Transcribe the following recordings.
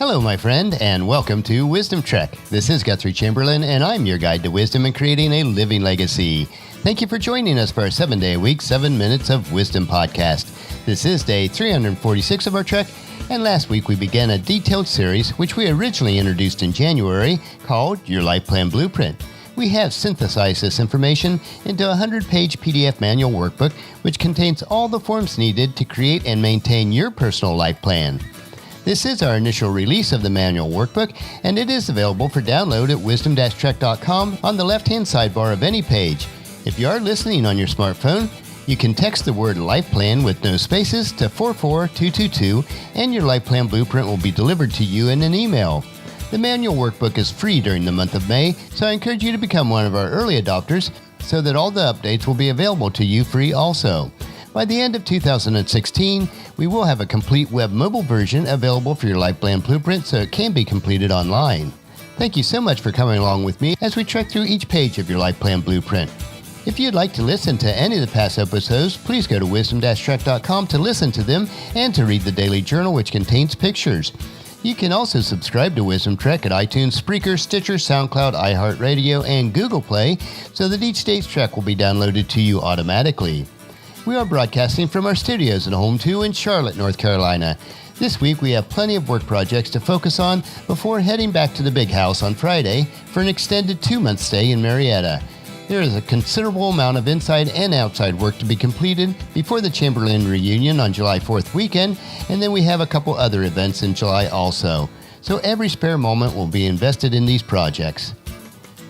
Hello, my friend, and welcome to Wisdom Trek. This is Guthrie Chamberlain, and I'm your guide to wisdom and creating a living legacy. Thank you for joining us for our 7-day-a-week, 7 Minutes of Wisdom podcast. This is day 346 of our trek, and last week we began a detailed series which we originally introduced in January called Your LifePlan Blueprint. We have synthesized this information into a 100-page PDF manual workbook which contains all the forms needed to create and maintain your personal life plan. This is our initial release of the manual workbook, and it is available for download at wisdom-trek.com on the left-hand sidebar of any page. If you are listening on your smartphone, you can text the word LifePlan with no spaces to 44222, and your LifePlan Blueprint will be delivered to you in an email. The manual workbook is free during the month of May, so I encourage you to become one of our early adopters so that all the updates will be available to you free also. By the end of 2016, we will have a complete web mobile version available for your LifePlan Blueprint so it can be completed online. Thank you so much for coming along with me as we trek through each page of your LifePlan Blueprint. If you'd like to listen to any of the past episodes, please go to wisdom-trek.com to listen to them and to read the daily journal which contains pictures. You can also subscribe to Wisdom Trek at iTunes, Spreaker, Stitcher, SoundCloud, iHeartRadio, and Google Play so that each day's trek will be downloaded to you automatically. We are broadcasting from our studios at Home 2 in Charlotte, North Carolina. This week we have plenty of work projects to focus on before heading back to the big house on Friday for an extended 2-month stay in Marietta. There is a considerable amount of inside and outside work to be completed before the Chamberlain reunion on July 4th weekend, and then we have a couple other events in July also. So every spare moment will be invested in these projects.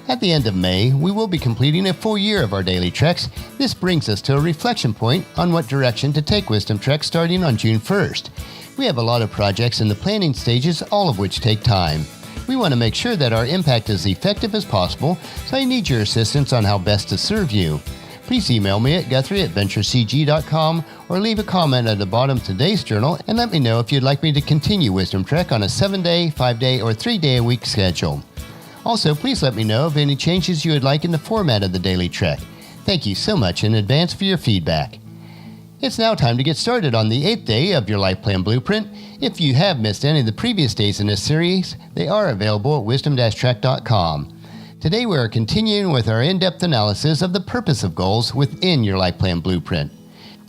At the end of May, we will be completing a full year of our daily treks. This brings us to a reflection point on what direction to take Wisdom Trek starting on June 1st. We have a lot of projects in the planning stages, all of which take time. We want to make sure that our impact is effective as possible, so I need your assistance on how best to serve you. Please email me at guthrie@venturecg.com or leave a comment at the bottom of today's journal and let me know if you'd like me to continue Wisdom Trek on a 7-day, 5-day, or 3-day-a-week schedule. Also, please let me know of any changes you would like in the format of the Daily Trek. Thank you so much in advance for your feedback. It's now time to get started on the 8th day of your LifePlan Blueprint. If you have missed any of the previous days in this series, they are available at wisdom-trek.com. Today we are continuing with our in-depth analysis of the purpose of goals within your LifePlan Blueprint.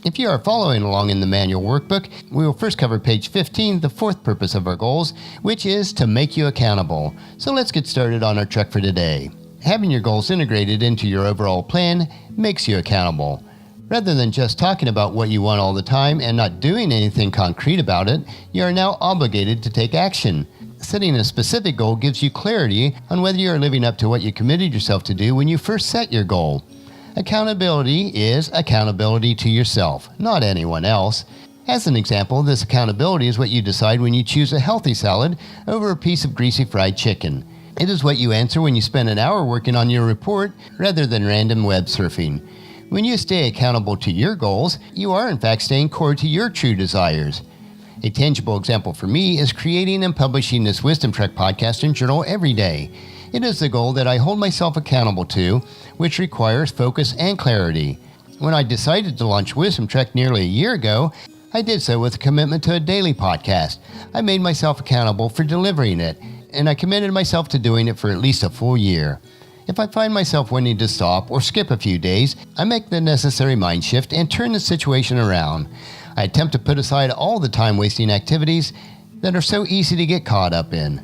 If you are following along in the manual workbook, we will first cover page 15, the fourth purpose of our goals, which is to make you accountable. So let's get started on our trek for today. Having your goals integrated into your overall plan makes you accountable. Rather than just talking about what you want all the time and not doing anything concrete about it, you are now obligated to take action. Setting a specific goal gives you clarity on whether you are living up to what you committed yourself to do when you first set your goal. Accountability is accountability to yourself, not anyone else. As an example, this accountability is what you decide when you choose a healthy salad over a piece of greasy fried chicken. It is what you answer when you spend an hour working on your report rather than random web surfing. When you stay accountable to your goals, you are in fact staying core to your true desires. A tangible example for me is creating and publishing this Wisdom Trek podcast and journal every day. It is the goal that I hold myself accountable to, which requires focus and clarity. When I decided to launch Wisdom Trek nearly a year ago, I did so with a commitment to a daily podcast. I made myself accountable for delivering it, and I committed myself to doing it for at least a full year. If I find myself wanting to stop or skip a few days, I make the necessary mind shift and turn the situation around. I attempt to put aside all the time-wasting activities that are so easy to get caught up in.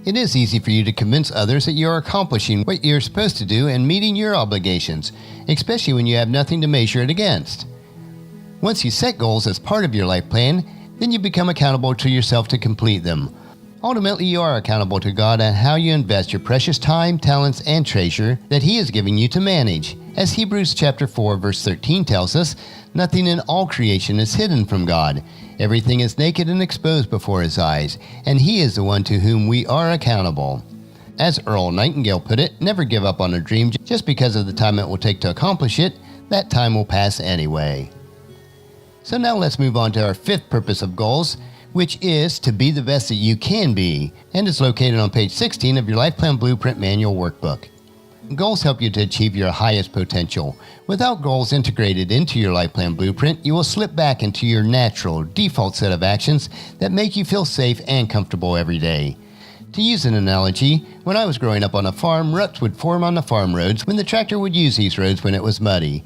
It is easy for you to convince others that you are accomplishing what you're supposed to do and meeting your obligations, especially when you have nothing to measure it against. Once you set goals as part of your life plan, then you become accountable to yourself to complete them. Ultimately, you are accountable to God on how you invest your precious time, talents, and treasure that He is giving you to manage. As Hebrews chapter 4, verse 13 tells us, nothing in all creation is hidden from God. Everything is naked and exposed before His eyes, and He is the one to whom we are accountable. As Earl Nightingale put it, never give up on a dream just because of the time it will take to accomplish it. That time will pass anyway. So now let's move on to our fifth purpose of goals, which is to be the best that you can be, and is located on page 16 of your LifePlan Blueprint Manual Workbook. Goals help you to achieve your highest potential. Without goals integrated into your LifePlan blueprint, you will slip back into your natural, default set of actions that make you feel safe and comfortable every day. To use an analogy, when I was growing up on a farm, ruts would form on the farm roads when the tractor would use these roads when it was muddy.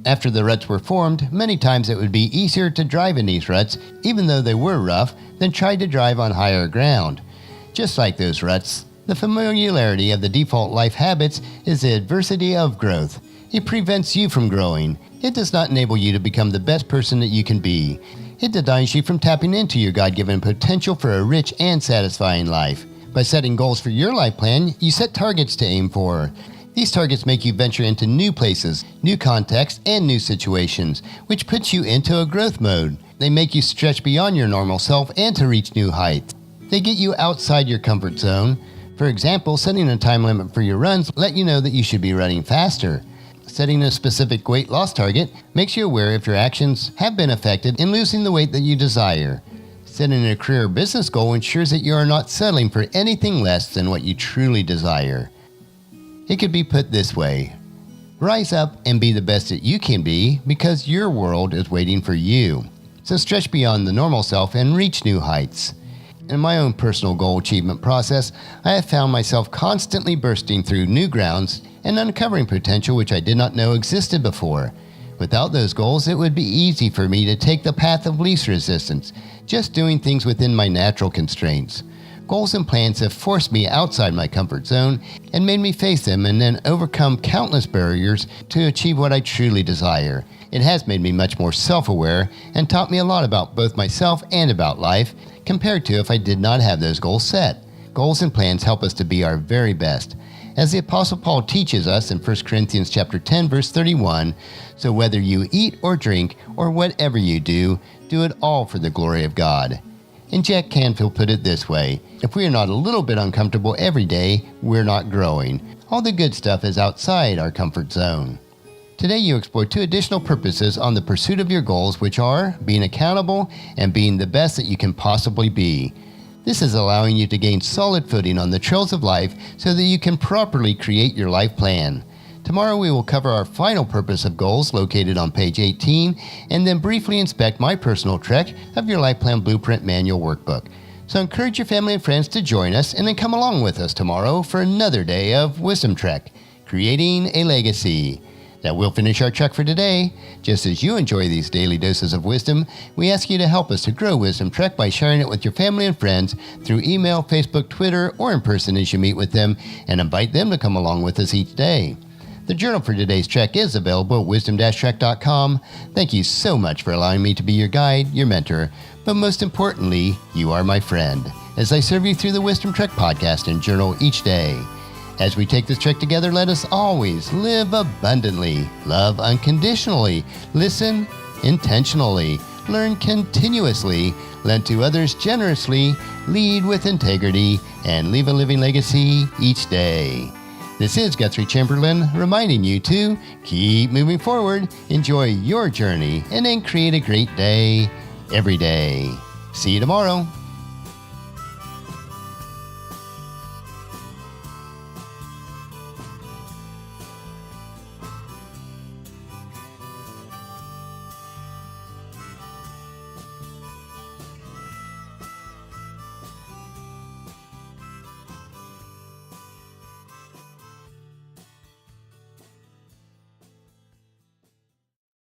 After the ruts were formed, many times it would be easier to drive in these ruts, even though they were rough, than try to drive on higher ground. Just like those ruts, the familiarity of the default life habits is the adversity of growth. It prevents you from growing. It does not enable you to become the best person that you can be. It denies you from tapping into your God-given potential for a rich and satisfying life. By setting goals for your life plan, you set targets to aim for. These targets make you venture into new places, new contexts, and new situations, which puts you into a growth mode. They make you stretch beyond your normal self and to reach new heights. They get you outside your comfort zone. For example, setting a time limit for your runs let you know that you should be running faster. Setting a specific weight loss target makes you aware if your actions have been affected in losing the weight that you desire. Setting a career or business goal ensures that you are not settling for anything less than what you truly desire. It could be put this way: rise up and be the best that you can be because your world is waiting for you. So stretch beyond the normal self and reach new heights. In my own personal goal achievement process, I have found myself constantly bursting through new grounds and uncovering potential which I did not know existed before. Without those goals, it would be easy for me to take the path of least resistance, just doing things within my natural constraints. Goals and plans have forced me outside my comfort zone and made me face them and then overcome countless barriers to achieve what I truly desire. It has made me much more self-aware and taught me a lot about both myself and about life compared to if I did not have those goals set. Goals and plans help us to be our very best. As the Apostle Paul teaches us in 1 Corinthians chapter 10, verse 31, so whether you eat or drink or whatever you do it all for the glory of God. And Jack Canfield put it this way: if we are not a little bit uncomfortable every day, we're not growing. All the good stuff is outside our comfort zone. Today you explore two additional purposes on the pursuit of your goals, which are being accountable and being the best that you can possibly be. This is allowing you to gain solid footing on the trails of life so that you can properly create your life plan. Tomorrow we will cover our final purpose of goals located on page 18 and then briefly inspect my personal trek of your Life Plan Blueprint Manual Workbook. So encourage your family and friends to join us and then come along with us tomorrow for another day of Wisdom Trek, Creating a Legacy. That will finish our trek for today. Just as you enjoy these daily doses of wisdom, we ask you to help us to grow Wisdom Trek by sharing it with your family and friends through email, Facebook, Twitter, or in person as you meet with them, and invite them to come along with us each day. The journal for today's trek is available at wisdom-trek.com. Thank you so much for allowing me to be your guide, your mentor, but most importantly, you are my friend, as I serve you through the Wisdom Trek podcast and journal each day. As we take this trek together, let us always live abundantly, love unconditionally, listen intentionally, learn continuously, lend to others generously, lead with integrity, and leave a living legacy each day. This is Guthrie Chamberlain reminding you to keep moving forward, enjoy your journey, and then create a great day every day. See you tomorrow.